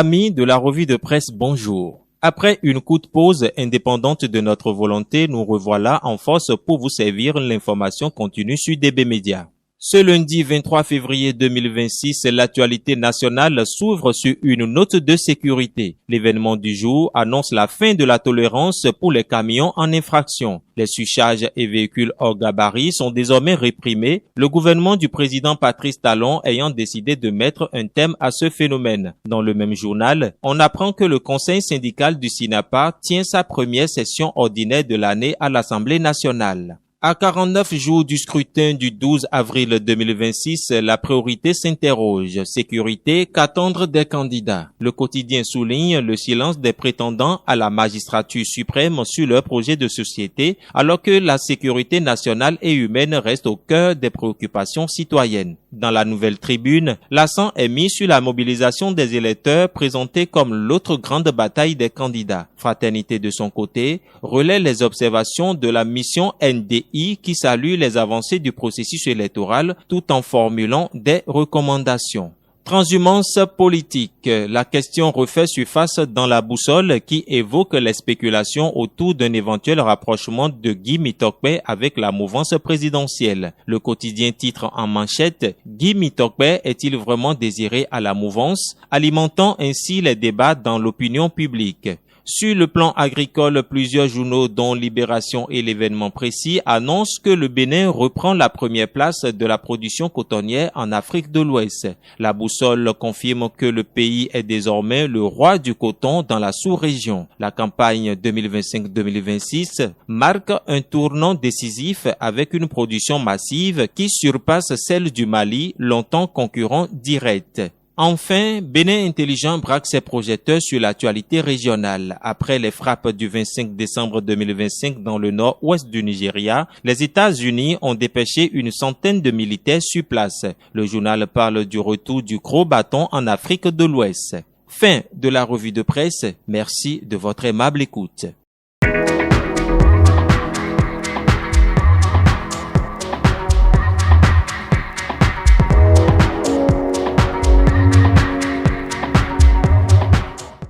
Amis de la revue de presse, bonjour. Après une courte pause indépendante de notre volonté, nous revoilà en force pour vous servir l'information continue sur DB Média. Ce lundi 23 février 2026, l'actualité nationale s'ouvre sur une note de sécurité. L'événement du jour annonce la fin de la tolérance pour les camions en infraction. Les surcharges et véhicules hors gabarit sont désormais réprimés, le gouvernement du président Patrice Talon ayant décidé de mettre un terme à ce phénomène. Dans le même journal, on apprend que le conseil syndical du SINAPA tient sa première session ordinaire de l'année à l'Assemblée nationale. À 49 jours du scrutin du 12 avril 2026, la priorité s'interroge. Sécurité, qu'attendre des candidats? Le quotidien souligne le silence des prétendants à la magistrature suprême sur leur projet de société, alors que la sécurité nationale et humaine reste au cœur des préoccupations citoyennes. Dans la Nouvelle Tribune, l'accent est mis sur la mobilisation des électeurs présentée comme l'autre grande bataille des candidats. Fraternité de son côté relaie les observations de la mission NDI qui salue les avancées du processus électoral tout en formulant des recommandations. Transhumance politique. La question refait surface dans la boussole qui évoque les spéculations autour d'un éventuel rapprochement de Guy Mitokpe avec la mouvance présidentielle. Le quotidien titre en manchette « Guy Mitokpe est-il vraiment désiré à la mouvance ?», alimentant ainsi les débats dans l'opinion publique. Sur le plan agricole, plusieurs journaux dont Libération et l'Événement Précis annoncent que le Bénin reprend la première place de la production cotonnière en Afrique de l'Ouest. La boussole confirme que le pays est désormais le roi du coton dans la sous-région. La campagne 2025-2026 marque un tournant décisif avec une production massive qui surpasse celle du Mali, longtemps concurrent direct. Enfin, Bénin Intelligent braque ses projecteurs sur l'actualité régionale. Après les frappes du 25 décembre 2025 dans le nord-ouest du Nigeria, les États-Unis ont dépêché une centaine de militaires sur place. Le journal parle du retour du gros bâton en Afrique de l'Ouest. Fin de la revue de presse. Merci de votre aimable écoute.